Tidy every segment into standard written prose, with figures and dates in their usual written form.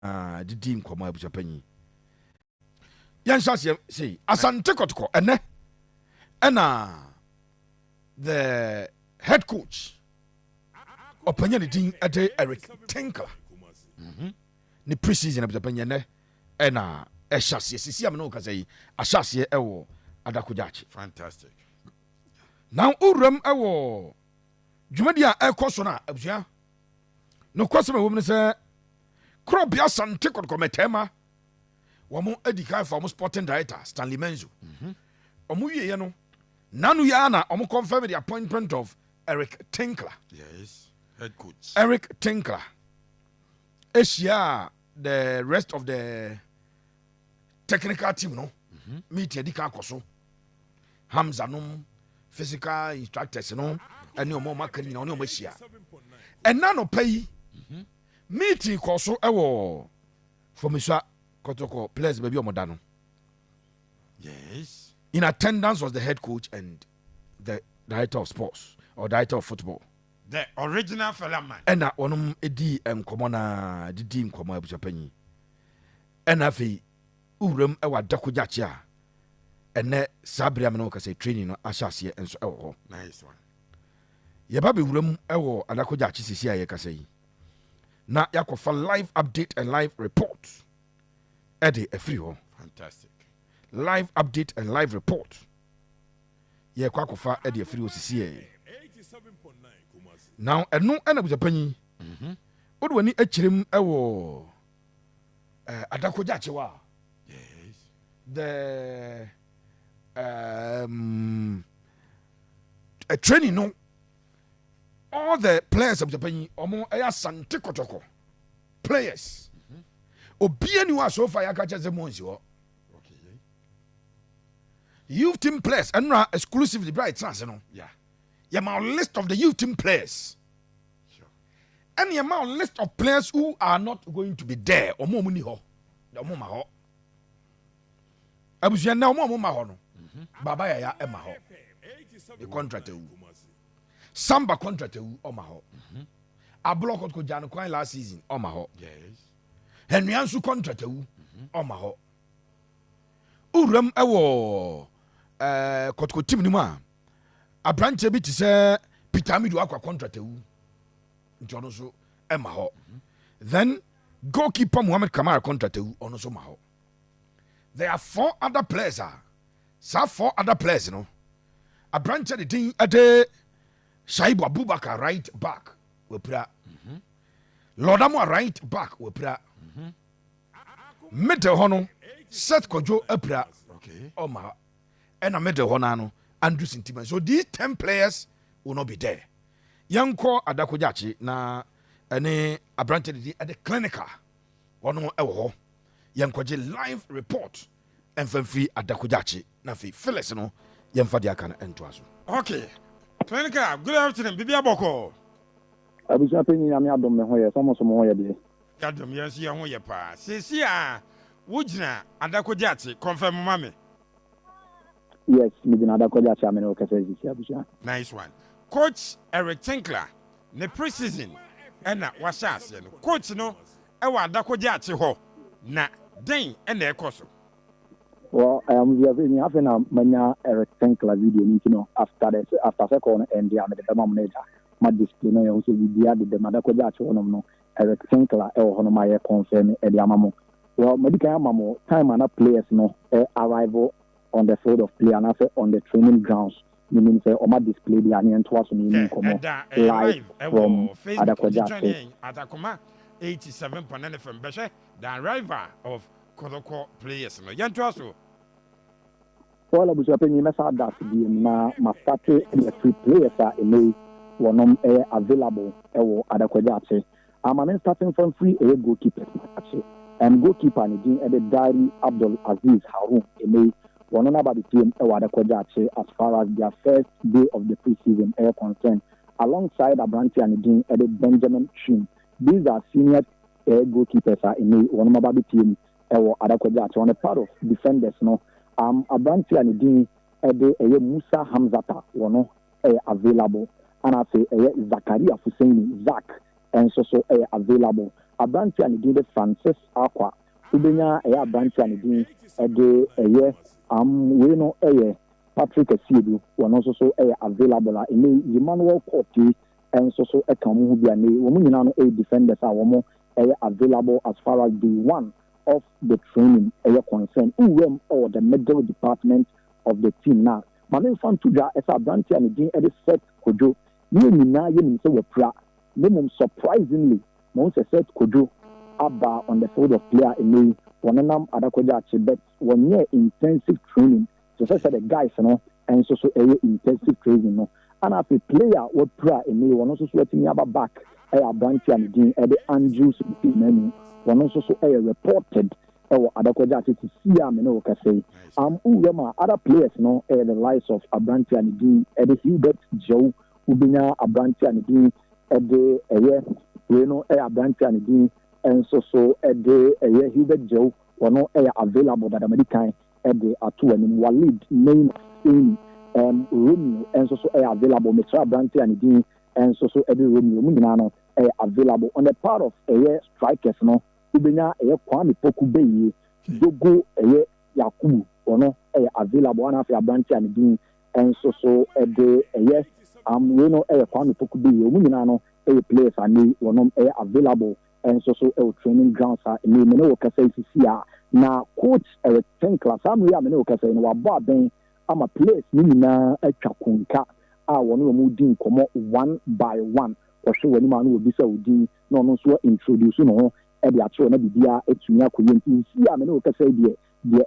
didi nkɔmɔ abusuapanyi yɛnhyɛ sei Asante Kotoko ɛna the head coach ɔpanya ne din ɛde Eric Tinkler ne preseason abusuapanyi ɛna ɛhyɛ aseɛ sisi amena wɔkasa yi ahyɛ aseɛ ɛwɔ Adakogyaakye. Fantastic. Now uram ɛwɔ dwumadi a ɛkɔ so na abusua no kwasɛm ɛwɔ mu ne sɛ Krobia Asante Kotoko metema wɔn adi kan fa wɔn sporting director Stanley Menzo wɔn wie no nanu ya na wɔn confirm the appointment of Eric Tinkler. Yes, head coach Eric Tinkler Asia the rest of the technical team no meet adi kan akɔ so Hamza no physical instructors no ɛne wɔn aka nyina wɔn ahyia ɛna no pay meeting kɔ so ɛwɔ Fomisa Kotoko players baby omoda no. Yes. In attendance was the head coach and the director of sports or director of football. The original fella man. Ɛna wɔn edi nkɔmɔ na didi nkɔmɔ abusuapanyi. Ɛna afei uwuram ɛwɔ Adakogyaakye a ɛnɛ saa bere amena wɔkasa training no ahyɛ aseɛ nso ɛwɔ hɔ. Nice one. Yɛba bewuram ɛwɔ Adakogyaakye sisi a yɛkasa yi. Na yakɔfa live update and live report. Ɛde ɛfiri hɔ. Fantastic. Live update and live report. Yɛkɔ akɔfa ɛde ɛfiri hɔ sisi yɛ. Now ɛno ɛna abusuapanyi. Wode w'ani akyerem ɛwɔ Adakogyaakye wa. Yes. The a training no. All the players abusuapanyi ɔmo ɛyɛ Asante Kotoko players. Obia ni wa so far yakacha ze mo nsi ho. Okay. Youth team players and exclusively bright chance no. Yeah. Your list of the youth team players. Sure. And your list of players who are not going to be there. Omo mu ni ho. Omo ma ho. Abusia na omo ma ho no. Baba ya e ma ho. The contract e. Samba contract e o ma ho. Ablok ko Jano Kwan last season o ma ho. Yes. Henry Ansu contract ewu oma ho uram ewo Kotoko team ni mu a abranche bi te se Peter Midu akwa contract ewu nti ono so ema ho then goalkeeper Muhammad Kamara contract ewu ono so ma ho. There are 4 other players so 4 other players no abranche the thing ade Shaibu Abubakar right back we pra Lordamo right back we pra middle hono set kojo apra Okay. oma and a middle honano Andrew Sintiman. So these 10 players will not be there. Yanko Adakogyaakye na ene abrante at the clinical ono ewo yanko je live report and free Adakogyaakye na fi Phyllis no yemfa dia kan ento aso. Okay. Clinical, good afternoon. Bibi aboko. Abusuapanyi na me adom me ho ye somo ho ye de. Kadom yes ye ho ye pa. Sesi a wujina Adakogyaakye confirm mama. Yes, me gina Adakogyaakye amene o kasa sisi abusua. Nice one. Coach Eric Tinkler ne preseason ena washa ase no. Coach no e wa Adakogyaakye ho na den ena ekoso. Well, I am very happy now manya Eric Tinkler video ni no after second and the amede the manager ma display no you so bibia de Adakogyaakye wonom no Eric Tinkler e wo hono ma ye confirm e de amamo. Well, medical amamo time and players no arrival on the field of play and also on the training grounds. Meaning say oma display the ani ento aso ni nkomo live from Adakogyaakye. Atakoma 87.9 FM beshe the arrival of Kotoko players no yento aso. Well, abusuapanyi mesa that bi na ma start the free players are eme wonom available ewo Adakogyaakye. I'm starting from free goalkeepers actually. And goalkeeper ni din the Diary Abdul Aziz Harun eme one about the team Adakogyaakye as far as their first day of the preseason air concerned alongside Abranti and din the Benjamin Trim. These are senior goalkeepers in one about the team Adakogyaakye on the part of defenders no Abranti and din the Musa Hamzata one available and I say Zakaria Hussein Zach and so available abranti and the Francis Aqua ubenya abranti and the we know Patrick Asiedu one also available in Emmanuel Courtney and so a kamu bi ane women now defenders are one available as far as the one of the training concern or the medical department of the team now. Mamen fan to ja as abranti and the set kojo you na you say we pra minimum surprisingly most set kojo aba on the field of player in one adakoja bet 1 year intensive training. So the guys, and so intensive training, and as a player, what pra in me, one also sweating about back, branch and doing Andrews menu, one also reported, Adakoja to see say, other players, the likes of Abranti and doing Hubert Joe, Ubina Abranti and doing Abranti and doing, and so Hubert Joe, one available that American. Ede atu and Walid name in Romeo and so available Mr. Branty and Dean and so Eddie Romeo Munano available on the part of strikers no Ubina Kwame Poku Bay Dogo Yaku or no available one of Branty and Dean and so Eddie we know Kwame Poku Bay Munano players and me one available and so training grounds are in no Cassia. Now, Coach Eric Tinkler, some way I mean, okay, saying, I'm a place, Nina, a Chakunka, I want to move in come one by one, or show any man will be so deep, no, so introduce, and the actual Nadia, it's me, I couldn't see, I mean, okay, say, the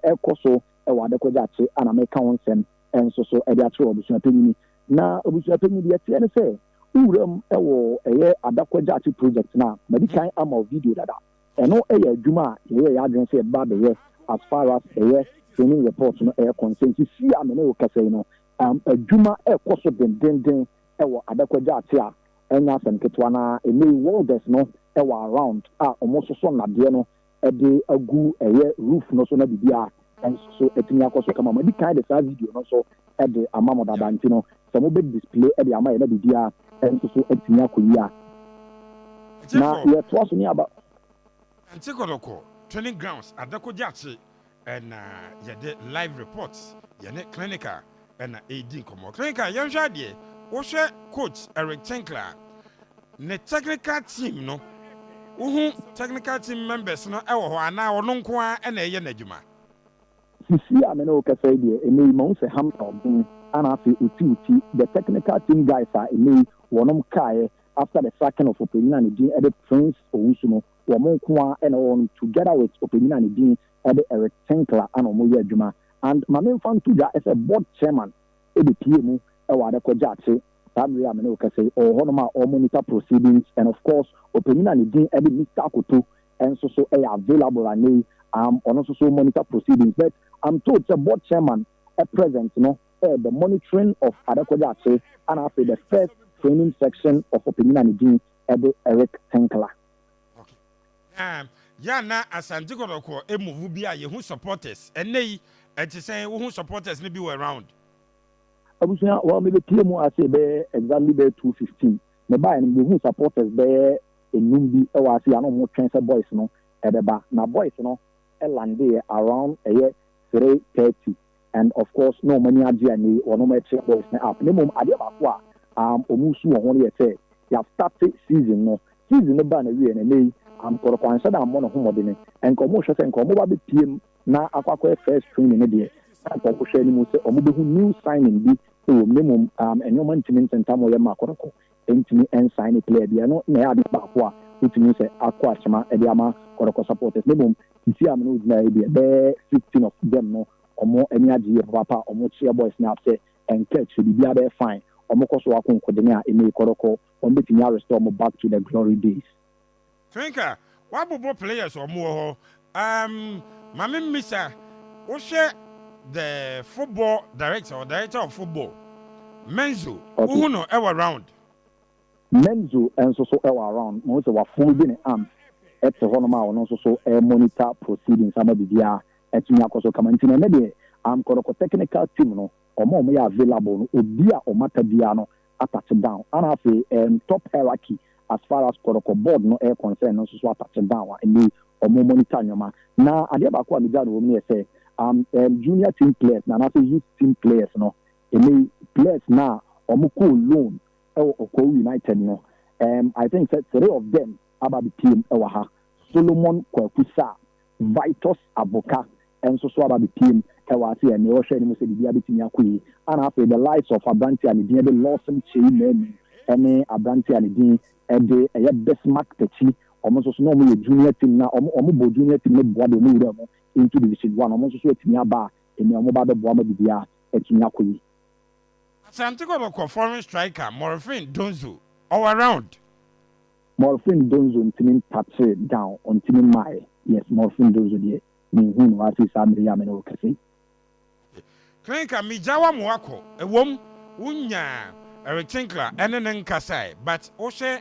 air coso, a Wadakojachi, and I make consent, and so, at the actual opinion. Now, opinion, the TNSA, Urum, a Adakojachi project now, but the kind of video that. And no Juma, I didn't say about the as far as training reports no consent. You see, I mean, a Juma course of den Adakwaja, and Asante Kotoko, a new world there's no around, almost so not no, a day a goo, roof, no so not be and so a thing I also come on. The kind of video, no so at the Amama Bantino, some big display at the Amaya Bidia, and so a thing now, you're talking about. Asante Kotoko training grounds Adakojachi and the live reports clinical and AD come clinical young shadi wo coach Eric Tinkler ne technical team no technical team members no ewo ho ana ono nko a na eye n'adwuma sisi amene o kasa die emi mo se Hampton and afi uti the technical team guys are emi wonom kai after the sacking of Opinion and the Prince Owusuno Womonkwa and on together with Opinion and the Eric Tinkler and Omoya Juma. And my main fan to as a board chairman, Eddie PMU, Wadako Tabria Menoka say, or Honoma or monitor proceedings, and of course, Opinion and the Mr. Koto, and so available and on also monitor proceedings. But I'm told the board chairman at present, the monitoring of Adakojache and after the first training section of Opinion and Eric Tinkler. Na Asante Kotoko move bi a yehu supporters enei enti say who supporters ni bi were around abusia well maybe PMO I say be exactly be 215 me buy ni who supporters be enum bi e wa say no mo twen say boys no e be ba na boys no e land around 3:30 and of course no money agye ni ono ma check boys na up nemum ade ba ko a omusu wo ho ye say ya start season no ba na wie na nei Kotoko answer that amount of homodine and commotion and commo PM na aqua first training there. And Kotoko any say or new signing be minimum and your maintenance and time or Kotoko and sign a player. They are not near the Bakwa, which means Aqua Chama, Ediama, Kotoko supporters. Minimum, you see, I'm not there 15 of them no or more any idea papa or more cheer boys now say and catch should be there fine. Or more cost work on Kodenia in Kotoko or making your restore back to the glory days. Trinka, what about players or more? Mami Misa, what's the football director or director of football? Menzo, who no ever around? Menzo and so ever around. Most of our full bin arms at the Honoma and also monitor proceedings. Some of the year at Yako Kamantina. Maybe Kotoko technical team no or more available or dear or matabiano at down. And have a top hierarchy. as far as Kotoko board no air concern no so attach down and omo monitor nyoma na ade ba ko amija no me say junior team players na na say youth team players no any players na omo ko loan Oko United no I think that 3 of them about the team ha Solomon Kwakusa Vitus Aboka and so about the team see and they share say the between yakui and after the lights of Abranti and the Lawson chain and Abranti and the best mark techi almost no junior team now almost junior team board into division 1 almost so team aba and the board bia yakui Asante Kotoko foreign striker Morfin Donzo all around Morfin Donzo team touch down on team my yes Morfin Donzo there me who was Samri Ameno Kasi Clinica Mijawa Mwako a wom unya Eric Tinkler and Kasai but Oshe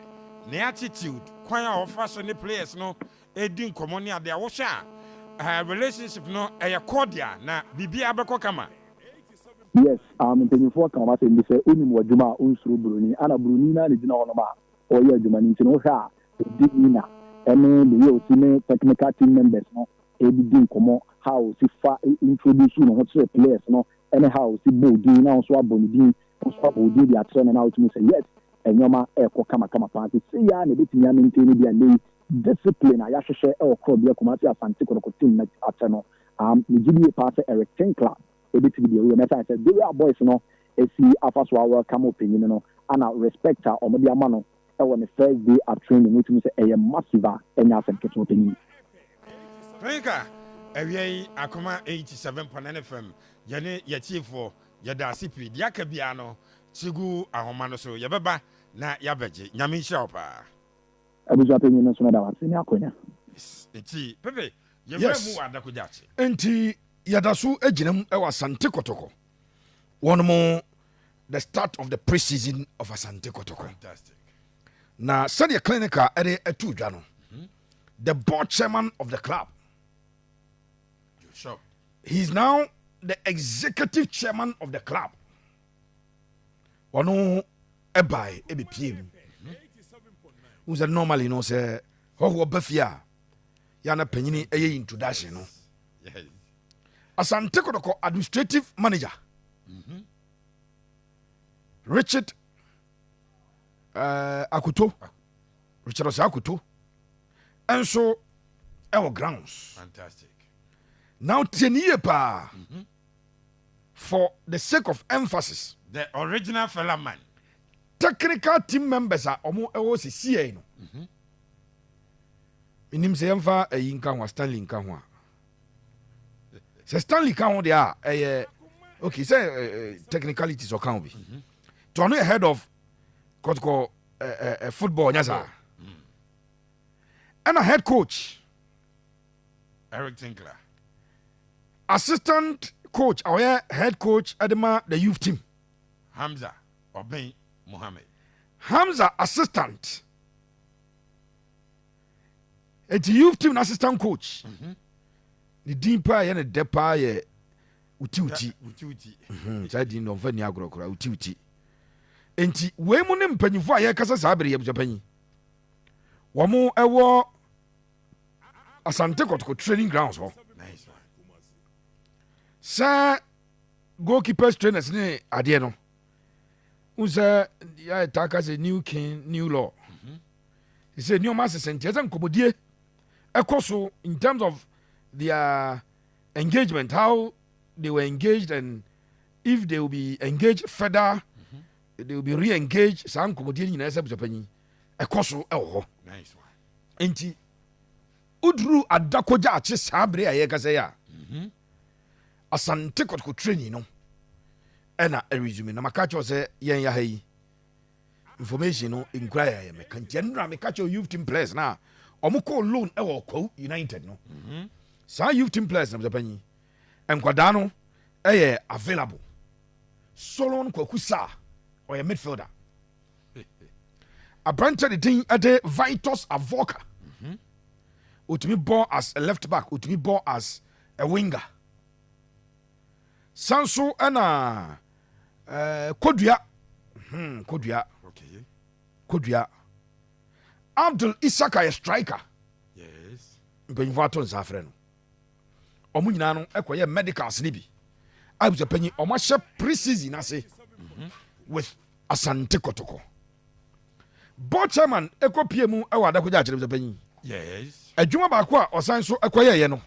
ne attitude kwanya offers any players no edin komonia de Osha relationship no a cordial na bibi abeko kama. Yes, mpanyinfo kan wa say ndi say onim wadwuma onsuru bruni ana bruni na le gina onoma o ye adwuma ni ntino hwa di ina ene de ye osime technical team members no e di komo how si fa introduce no to players no ene how si bodi na so abodi so bodi di atre na out me say yes enyoma e ko kama party say ya na betimi maintain bi and discipline aya hwehwe e o club ya kuma si Asante Kotoko team na atre no ni gidi pass Eric Tinkler ebitimi de we meta say they are boys no e see afaso our come opinion no and respect her omodi ama no e won the first day at training which means say e massive enya Asante opinion Franka ewie akoma 87.9 FM yene yatifo yada sipi diaka bia no sigu ahoma no so yebeba na yabeje nyame hia pa abuja opinion no so na da wase ni akonya enti pepe yebemu adakojache enti yadasu ejinam ewa Asante Kotoko one more the start of the preseason of Asante Kotoko. Fantastic. Na sadia clinica ere etu dwa no the board chairman of the club. Sure. He's now the executive chairman of the club. Wano ebai ebipiem. Who said normally no say ho bafia yana panyini eye introduction no. Yes. Asante Kotoko administrative manager. Richard Akuto. Richard Akuto. And so our grounds. Fantastic. Now 10 years pa for the sake of emphasis. The original fella man. Technical team members are omo ewo CCA no. Minim se yemfa yinka ho Stanley nka ho. Se Stanley ka ho dia okay say technicalities o kan bi. To no head of Kotoko football nyasa. And a head coach Eric Tinkler. Assistant coach or head coach Adema the youth team. Hamza Obey Mohammed. Hamza assistant. It's youth team assistant coach. The deeper and the depa ye uti. Side in of any agro uti. Enti we munim mpanyifo aye kasa sabere ye bujapanyi. Wamo ewo Asante Kotoko training grounds ho. Nice one. Sa goalkeepers trainers ne ade no. Unsa ya taka say new king new law. He said new master sent yes nkomodie ekoso in terms of their engagement, how they were engaged and if they will be engaged further, they will be re-engaged. Sa nkomodie nyina esa bujapanyi ekoso ewo. Nice one. Enti udru adakoja ache sabre aye kase ya Asante Kotoko training no ena a resume na makacho se yen ya hayi information no inquire ya me kan general makacho youth team players na omukọ loan e wo Kwa United no sa youth team players na zapanyi enkwada no eye available Solon Kwakusa or a midfielder Abrante the thing at the Vitus Avoka. Utimi ball as a left back, utimi ball as a winger. Sanso ana Kodua. Kodua. Okay. Kodua. Abdul Isaka yɛ striker Yes. mpanyinfo ato nsa afrɛ no ɔmo nyinaa no ɛkɔyɛ medicals ne bi abusua panyin ɔmo ahyɛ pre-season ase with Asante Kotoko board chairman ɛkɔ pie mu ɛwɔ adakɔgya akyerɛ abusua panyin Yes. adwuma baako a ɔsan so ɛkɔyɛɛyɛ no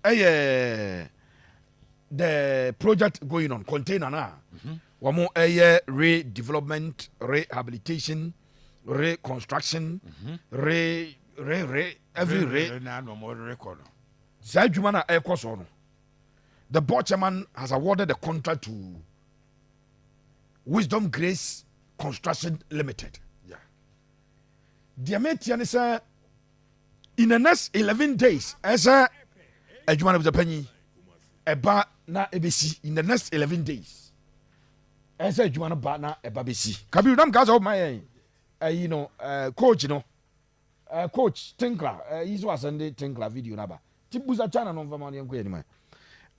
ɛyɛ the project going on container na wɔn ɛyɛ redevelopment rehabilitation reconstruction every Na no more record. saa adwuma na ɛkɔ so no the board chairman has awarded the contract to Wisdom Grace Construction Limited. Yeah. Deɛ metia ne sɛ in the next 11 days ɛsɛ adwuma no bɛpanyi ɛba na ɛbɛsi in the next 11 days ɛsɛ adwuma no ba na ɛba bɛsi kabiru nam ka sɛ woma yɛn ɛyi no coach no coach Tinkler yi so asɛnde Tinkler video no aba ti busa china no mfama no yɛnkɔ yɛnim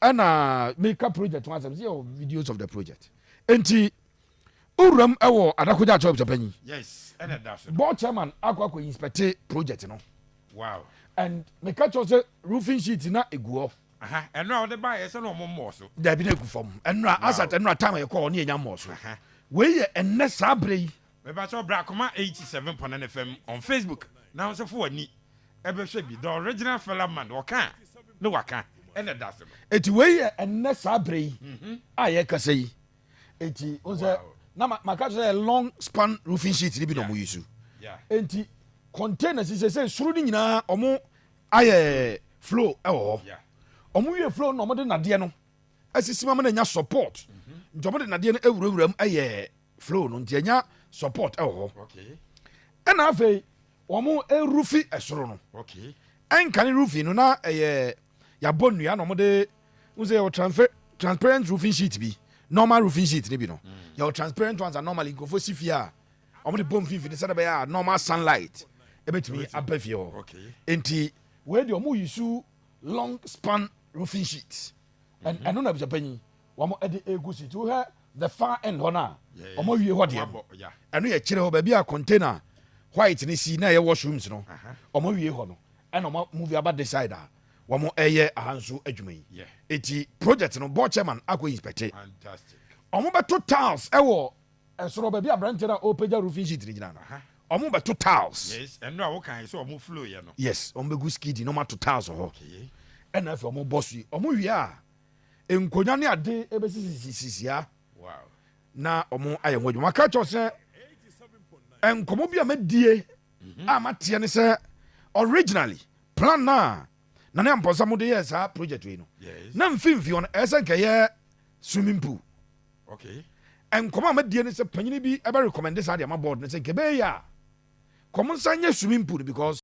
ɛna meka project ho asɛm sɛ yɛwɔ videos of the project enti owuram ɛwɔ adakɔgya akyɛw bɛpanyi Yes. And that's it. board chairman akɔ inspect project no. Wow. And me catch us roofing sheet na eguo. Aha. And now the buy is no more so. There be no gu form. And na asat and na time e call ni enya mo so. We ye enne saa bre yi. Me ba so bra koma 87.9 FM on Facebook. Now so for ani. Ebe hwe bi the original fella man waka. No waka. And that's it. Eti we ye enne saa bre yi. A ye kasa yi. Eti on say na ma catch a long span roofing sheet ni bi no mo yisu. Yeah. Enti containers say suru ni nyina omo aye flow e wo. Yeah. Omo wie flow no omo de nade no asisi ma na nya support nti omo de nade no ewurawuram aye flow no nti nya support e wo. Okay. E na afei omo erufi esoro no Okay. enkane roofing no na ya bonua no omo de unse your transparent roofing sheet bi normal roofing sheet ni bi no your transparent ones are normally go for sifia omo de bomb fifi ni say be ya normal sunlight ebetimi abafie ho. Okay. Enti we de omo yisu long span roofing sheets and no na bisapanyi wamo ede egusi to her the far end hona omo wie ho de Yeah. eno ye kire ho ba bia container white ni si na ye washrooms no omo wie ho no and omo move about the side wamo eye ahanso adwuma yi Yeah. eti project no board chairman akọ inspect Fantastic. omo beto tiles ewo esoro ba bia branch na opeja roofing sheet ni gina na omo beto tiles. Yes. And now what can so move flow you know. Yes omo begu skidi no ma to tiles ho. Okay. ɛna afei ɔmo bɔ so yi ɔmo wie a nkonwa ne ade ebesisisisia Wow. na ɔmo ayɛ ho adwuma aka kyerɛ sɛ nkɔmɔ bi a madie a mateɛ ne sɛ originally plan na ne ampɔnsa mo de yɛ saa project wei no Yes. na mfimfini hɔ no ɛsɛ nkɛyɛ swimming pool Okay. nkɔmɔ a madie ne sɛ panyini bi ɛbɛ recommend saa deɛ ma board ne sɛ nkɛbɛyɛ a kɔmo nsa nyɛ swimming pool because